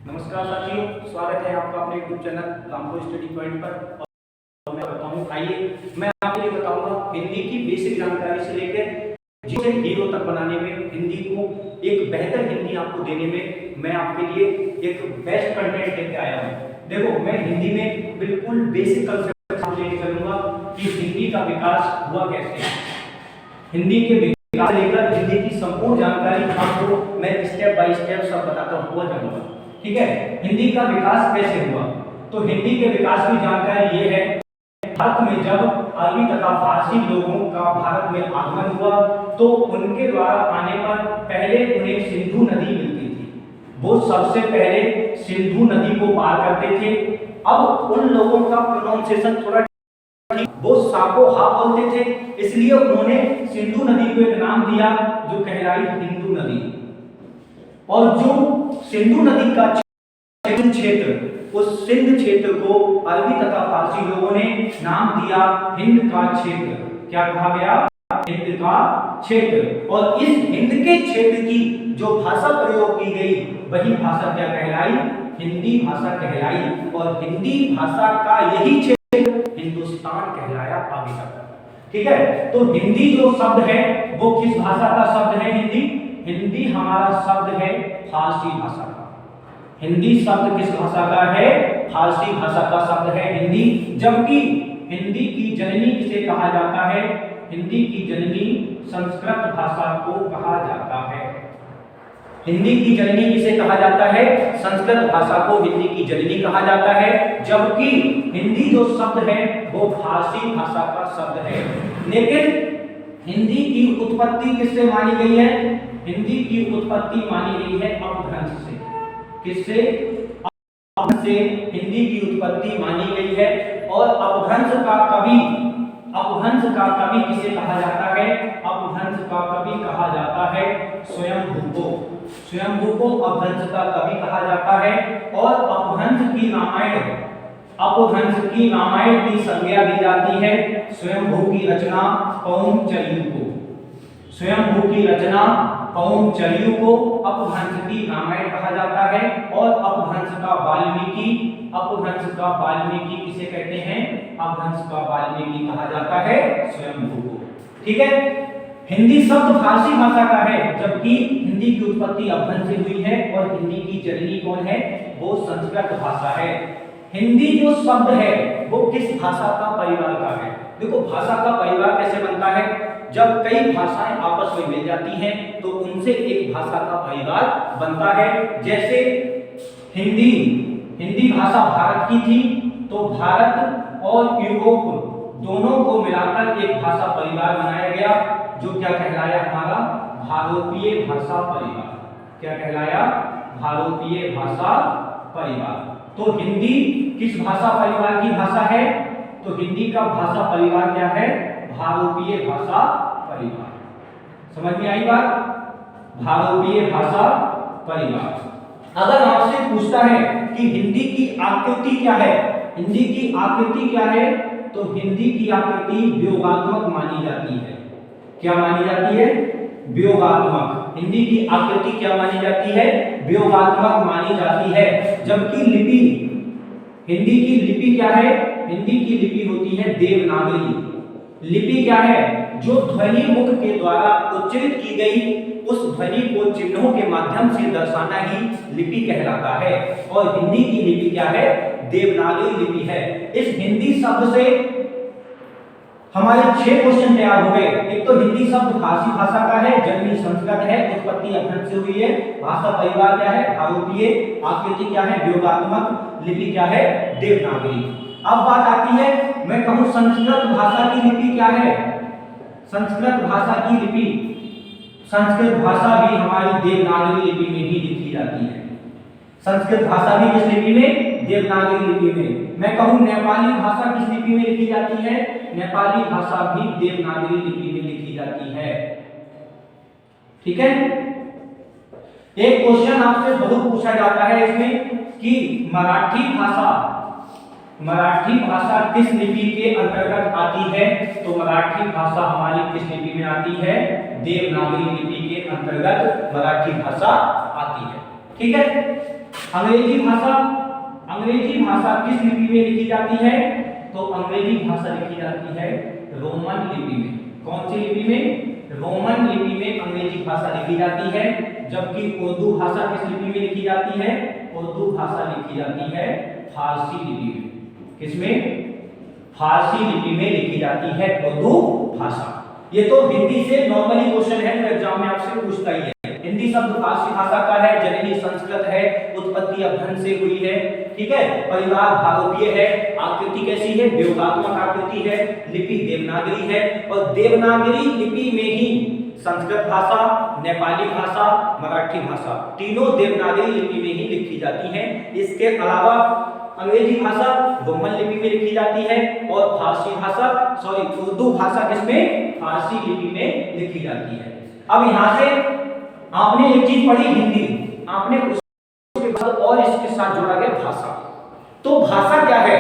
नमस्कार साथियों, स्वागत है आपका अपने YouTube channel Rampur study point पर। और मैं बताऊं, आइए मैं आपके लिए बताऊंगा हिंदी की बेसिक जानकारी से लेकर जिसे हीरो तक बनाने में, हिंदी को एक बेहतर हिंदी आपको देने में मैं आपके लिए एक बेस्ट कंटेंट लेके आया हूं। देखो, मैं हिंदी में बिल्कुल बेसिक कंसेप्ट लेके चलूंगा कि हिंदी का विकास हुआ कैसे, हिंदी के विकास लेकर हिंदी की संपूर्ण जानकारी आपको मैं स्टेप बाय स्टेप सब बताता हुआ जाऊंगा। ठीक है, हिंदी का विकास कैसे हुआ? तो हिंदी के विकास की जानकारी ये है, भारत में जब अरबी तथा फारसी लोगों का भारत में आगमन हुआ तो उनके द्वारा आने पर पहले उन्हें सिंधु नदी मिलती थी। वो सबसे पहले सिंधु नदी को पार करते थे। अब उन लोगों का प्रोनाउंसिएशन थोड़ा, वो साको हा बोलते थे, इसलिए उन्होंने सिंधु नदी को एक नाम दिया जो कहलाई हिंदू नदी। और जो सिंधु नदी का क्षेत्र, उस सिंध क्षेत्र को अरबी तथा फारसी लोगों ने नाम दिया हिंद का क्षेत्र। क्या कहा गया? हिंद का क्षेत्र। और इस हिंद के क्षेत्र की जो भाषा प्रयोग की गई वही भाषा क्या कहलाई? हिंदी भाषा कहलाई। और हिंदी भाषा का यही क्षेत्र हिंदुस्तान कहलाया आगे तक। ठीक है, तो हिंदी जो शब्द है वो किस भाषा का शब्द है? हिंदी हमारा शब्द है फारसी भाषा का। हिंदी शब्द किस भाषा का है? फारसी भाषा का शब्द है हिंदी। जबकि हिंदी की जननी किसे कहा जाता है? हिंदी की जननी संस्कृत भाषा को कहा जाता है। हिंदी की जननी किसे कहा जाता है? संस्कृत भाषा को हिंदी की जननी कहा जाता है। जबकि हिंदी जो शब्द है वो फारसी भाषा का शब्द है। लेकिन हिंदी की उत्पत्ति किससे मानी गई है? हिंदी की उत्पत्ति मानी गई है अपभ्रंश से। किससे? अपभ्रंश से हिंदी की उत्पत्ति मानी गई है। और अपभ्रंश का कवि किसे कहा जाता है? अपभ्रंश का कवि कहा जाता है स्वयंभू को। स्वयंभू को अपभ्रंश का कवि कहा जाता है। और अपभ्रंश की रामायण की संज्ञा दी जाती है स्वयंभू की रचना पौंचर्यू को। स्वयंभू की रचना पौंचर्यू को अपभ्रंश की रामायण कहा जाता है। और अपभ्रंश का वाल्मीकि किसे कहते हैं? अपभ्रंश का वाल्मीकि कहा जाता है स्वयंभू को। ठीक है, हिंदी शब्द फारसी भाषा का है, जबकि हिंदी की उत्पत्ति अपभ्रंश से हुई है। और हिंदी की जननी कौन है? वो संस्कृत भाषा है। हिंदी जो शब्द है वो किस भाषा का परिवार का है? देखो, भाषा का परिवार कैसे बनता है? जब कई भाषाएं आपस में मिल जाती हैं तो उनसे एक भाषा का परिवार बनता है। जैसे हिंदी भाषा भारत की थी, तो भारत और यूरोप दोनों को मिलाकर एक भाषा परिवार बनाया गया जो क्या कहलाया? हमारा भारतीय भाषा परिवार। क्या कहलाया? भारतीय भाषा परिवार। तो हिंदी किस भाषा परिवार की भाषा है? तो हिंदी का भाषा परिवार क्या है? भारतीय भाषा परिवार। समझ में आई बात? भारतीय भाषा परिवार। अगर आपसे पूछता है कि हिंदी की आकृति क्या है, हिंदी की आकृति क्या है, तो हिंदी की आकृति व्योगात्मक मानी जाती है। क्या मानी जाती है? व्योगात्मक। हिंदी की आकृति क्या मानी जाती है? व्योगात्मक मानी जाती है। जबकि लिपि, हिंदी की लिपि क्या है? हिंदी की लिपि होती है देवनागरी। लिपि क्या है? जो ध्वनि मुख के द्वारा उच्चारित की गई उस ध्वनि को चिन्हों के माध्यम से दर्शाना ही लिपि कहलाता है। और हिंदी की लिपि क्या है? देवनागरी लिपि है। इस हिंदी शब्द से हमारे 6 क्वेश्चन तैयार हो गए। एक तो हिंदी शब्द फारसी भाषा का है, जननी संस्कृत है, उत्पत्ति अपभ्रंश से हुई है, भाषा परिवार क्या है? भारतीय, आकृति क्या है? व्योगात्मक, लिपि क्या है? देवनागरी। अब बात आती है, मैं कहूं संस्कृत भाषा की लिपि क्या है? संस्कृत भाषा की लिपि, संस्कृत भाषा भी हमारी देवनागरी लिपि में ही लिखी जाती है। संस्कृत भाषा भी किस लिपि में? देवनागरी लिपि में। मैं कहूं नेपाली भाषा किस लिपि में लिखी जाती है? नेपाली भाषा भी देवनागरी लिपि में लिखी जाती है। ठीक है, एक क्वेश्चन आपसे बहुत पूछा जाता है इसमें कि मराठी भाषा किस लिपि के अंतर्गत आती है? तो मराठी भाषा हमारी किस लिपि में आती है? देवनागरी लिपि के अंतर्गत मराठी भाषा आती है। ठीक है, अंग्रेजी भाषा, अंग्रेजी भाषा किस लिपि में लिखी जाती है? तो अंग्रेजी भाषा लिखी जाती है रोमन लिपि में। कौन सी लिपि में? रोमन लिपि में अंग्रेजी भाषा लिखी जाती है। जबकि उर्दू भाषा किस लिपि में लिखी जाती है? उर्दू भाषा लिखी जाती है फारसी लिपि में। किसमें? फारसी लिपि में लिखी जाती है उर्दू भाषा। ये तो हिंदी से नॉर्मली क्वेश्चन है जो एग्जाम में आपसे पूछता ही है। हिंदी शब्द फारसी भाषा का है, जननी संस्कृत है, उत्पत्ति अभ्यन से हुई है, ठीक है। परिवार भारतीय है, आकृति कैसी है? व्योगात्मक आकृति है, लिपि देवनागरी है और देवनागरी लिपि में ही संस्कृत भाषा, नेपाली भाषा, मराठी भाषा तीनों देवनागरी लिपि में ही लिखी जाती हैं। इसके अलावा अंग्रेजी भाषा रोमन लिपि में लिखी जाती है और फारसी भाषा उर्दू भाषा किसमें? फारसी लिपि में लिखी जाती है। अब यहाँ से आपने एक चीज पढ़ी हिंदी, आपने उसके बाद और इसके साथ जोड़ा गया भाषा। तो भाषा क्या है?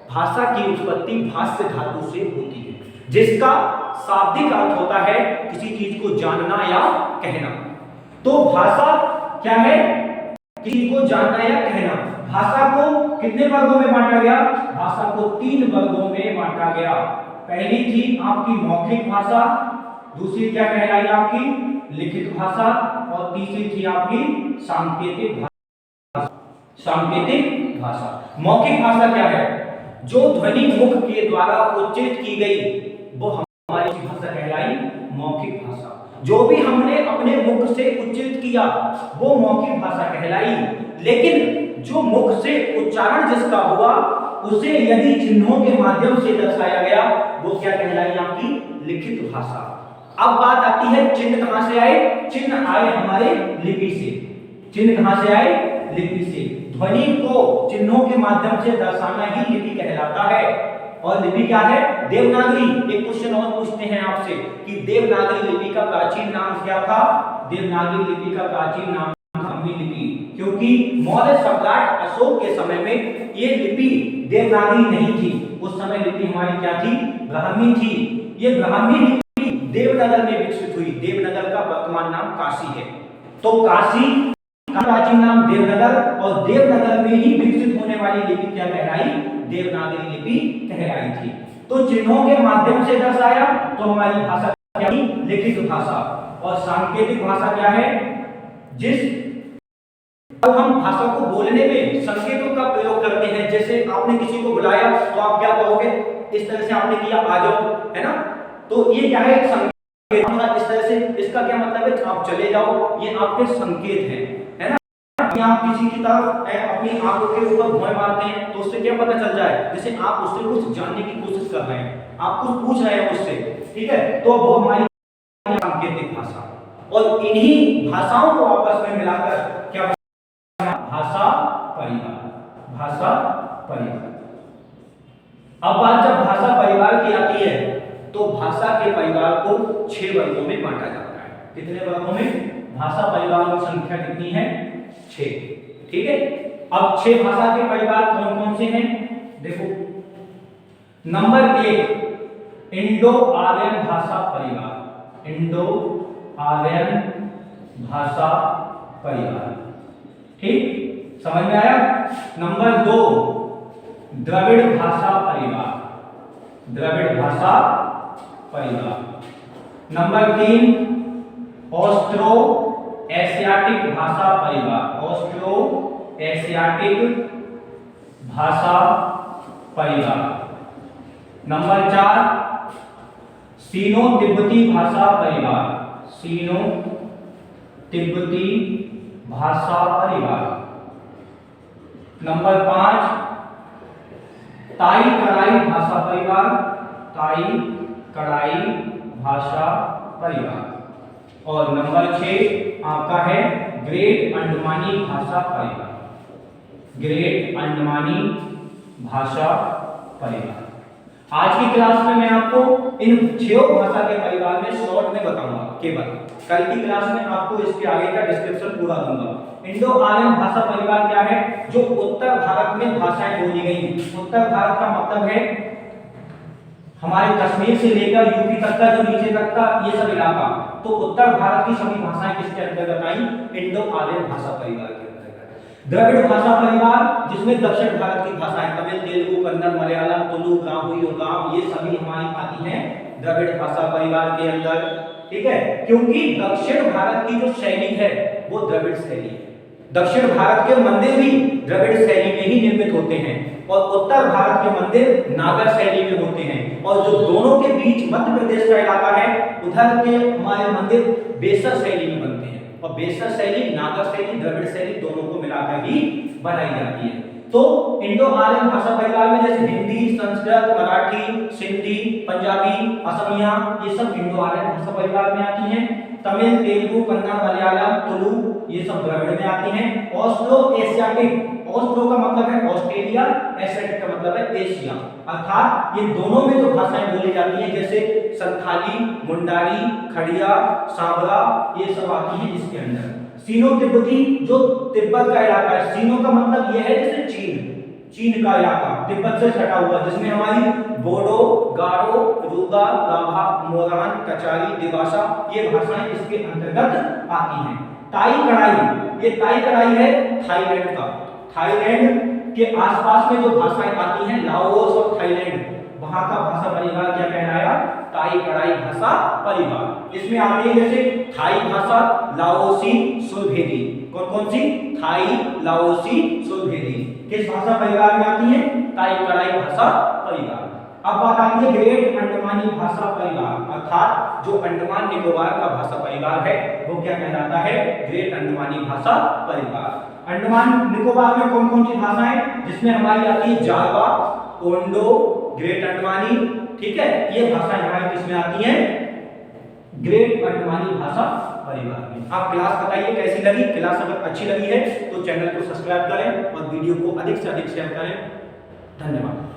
भाषा की उत्पत्ति भाष्य धातु से होती है, जिसका शाब्दिक अर्थ होता है किसी चीज को जानना या कहना। तो भाषा क्या है? किसी को जानना या कहना। भाषा को कितने वर्गों में बांटा गया? भाषा को 3 वर्गों में बांटा गया। पहली थी आपकी मौखिक भाषा, दूसरी क्या कहलाई आपकी? लिखित भाषा और तीसरी थी आपकी सांकेतिक भाषा। सांकेतिक भाषा। मौखिक भाषा क्या है? जो ध्वनि मुख के द्वारा उच्चारित की गई वो हमारी भाषा कहलाई मौखिक भाषा। जो भी हमने अपने मुख से उच्चारित किया वो मौखिक भाषा कहलाई। लेकिन जो मुख से उच्चारण जिसका हुआ उसे यदि चिन्हों के माध्यम से दर्शाया गया वो क्या कहलाई? आपकी लिखित भाषा। अब बात आती है चिन्ह कहां से आए? चिन्ह आए हमारे लिपि से। चिन्ह कहां से आए? लिपि से। ध्वनि को चिन्हों के माध्यम से दर्शाना ही लिपि कहलाता है। और लिपि क्या है? देवनागरी। एक क्वेश्चन और पूछते हैं आपसे कि देवनागरी लिपि का प्राचीन नाम क्या था? देवनागरी लिपि का प्राचीन नाम ब्राह्मी लिपि, क्योंकि मौर्य सम्राट अशोक के समय में ये लिपि देवनागरी नहीं थी। उस समय लिपि हमारी क्या थी? ब्राह्मी थी। ये ब्राह्मी लिपि देवनगर में विकसित हुई। देवनगर का वर्तमान नाम काशी है। तो काशी का प्राचीन नाम देवनगर और देवनगर में ही विकसित होने वाली लिपि क्या कहलाई? देवनागरी लिपि कहलाई थी। तो चिन्हों के माध्यम से दर्शाया तो हमारी भाषा क्या थी? लिखित भाषा। और सांकेतिक भाषा क्या है? जिस हम भाषा को बोलने में संकेतों का प्रयोग करते हैं। जैसे आपने किसी को बुलाया तो आप क्या कहोगे? इस तरह से आपने किया, आ जाओ, है ना? तो ये क्या है? एक संकेत। इस तरह से इसका क्या मतलब है? आप चले जाओ, ये आपके संकेत है ना? आप किसी की तरफ अपनी आंखों के ऊपर भौं मारते हैं तो उससे क्या पता चल जाए? जैसे आप उससे कुछ जानने की कोशिश कर रहे हैं, आप कुछ पूछ रहे हैं उससे, ठीक है? तो वो हमारी सांकेतिक भाषा। और इन्हीं भाषाओं को आपस में मिलाकर क्या भाषा परिवार। भाषा परिवार। अब बात जब भाषा परिवार की आती है तो भाषा के परिवार को 6 वर्गों में बांटा जाता है। कितने वर्गों में? भाषा परिवार की संख्या कितनी है? 6। ठीक है। अब 6 भाषा के परिवार कौन कौन से हैं? देखो, नंबर 1 इंडो आर्यन भाषा परिवार। इंडो आर्यन भाषा परिवार। ठीक, समझ में आया? नंबर 2 द्रविड़ भाषा परिवार। द्रविड़ भाषा परिवार। नंबर 3 ऑस्ट्रो एशियाटिक भाषा परिवार। ऑस्ट्रो एशियाटिक भाषा परिवार। नंबर 4 सीनो तिब्बती भाषा परिवार। सीनो तिब्बती भाषा परिवार। नंबर 5 ताई कड़ाई भाषा परिवार। ताई कड़ाई भाषा परिवार। और नंबर 6 आपका है ग्रेट अंडमानी भाषा परिवार। ग्रेट अंडमानी भाषा परिवार। आज की क्लास में मैं आपको इन 6 भाषा के परिवार में शॉर्ट में बताऊंगा केवल। कल की क्लास में आपको इसके आगे का डिस्क्रिप्शन पूरा दूंगा। इंडो आर्यन भाषा परिवार क्या है? जो उत्तर भारत में भाषाएं बोली गई। उत्तर भारत का मतलब है हमारे कश्मीर से लेकर यूपी तक का, जो नीचे तक का ये सब इलाका। तो उत्तर भारत की सभी भाषाएं किसके अंतर्गत आई? इंडो आर्यन भाषा परिवार के अंतर्गत। द्रविड़ भाषा परिवार जिसमें दक्षिण भारत की भाषाएं तमिल, तेलुगु, कन्नड़, मलयालम, तुलु, ब्राह्मी और गांव ये सभी हमारी आती हैं द्रविड़ भाषा परिवार के अंदर। ठीक है, क्योंकि दक्षिण भारत की जो शैली है वो द्रविड़ शैली है। दक्षिण भारत के मंदिर भी द्रविड़ शैली में ही निर्मित होते हैं और उत्तर भारत के मंदिर नागर शैली में होते हैं। और जो दोनों के बीच मध्य प्रदेश का इलाका है उधर के हमारे मंदिर बेसर शैली में बनते हैं। और बेसर शैली, नागर शैली, द्रविड़ शैली दोनों को मिलाकर ही बनाई जाती है। तो इंडो आर्यन भाषा परिवार में जैसे हिंदी, संस्कृत, मराठी, सिंधी, पंजाबी, असमिया ये सब इंडो आर्यन भाषा परिवार में आती हैं। तमिल, तेलुगु, कन्नड़, मलयालम, तुलु ये सब द्रविड़ में आती हैं। ऑस्ट्रो एशियाटिक, ऑस्ट्रो का मतलब है ऑस्ट्रेलिया, एशियाटिक का मतलब है एशिया, अर्थात ये दोनों में जो भाषाएं बोली जाती हैं जैसे संथाली, मुंडारी, खड़िया, सांबरा ये सब आती हैं इसके अंदर। सीनो तिब्बती जो तिब्बत का इलाका है, सीनो का मतलब यह है जैसे चीन का इलाका तिब्बत से सटा हुआ, जिसमें हमारी बोडो, गारो, रूगा, राभा, मोरान, कचारी, दिवासा ये भाषाएं इसके अंतर्गत आती हैं। ताई कड़ाई, ये ताई कड़ाई है थाईलैंड का। थाईलैंड के आसपास में जो भाषाएं आती हैं लाओस और थाईलैंड, वहां का भाषा परिवार क्या कहलाया? ताई कड़ाई भाषा परिवार। इसमें आती है जैसे थाई भाषा, लाओसी, सुलभेदी। कौन कौन सी? थाई, लाओसी, सुलभेदी किस भाषा परिवार में आती है? ताई कड़ाई भाषा परिवार। अब बात आती है ग्रेट अंडमानी भाषा परिवार, अर्थात जो अंडमान निकोबार का भाषा परिवार है वो क्या कहलाता है? ग्रेट अंडमानी भाषा परिवार। अंडमान निकोबार में कौन कौन सी भाषाएं? जिसमें हमारी आती है जावा, ओंडो, ग्रेट अंडमानी। ठीक है, ये भाषाएं हमारी किसमें आती हैं? ग्रेट अंडमानी भाषा परिवार में। आप क्लास बताइए कैसी लगी? क्लास अगर अच्छी लगी है तो चैनल को सब्सक्राइब करें और वीडियो को अधिक से अधिक शेयर करें। धन्यवाद।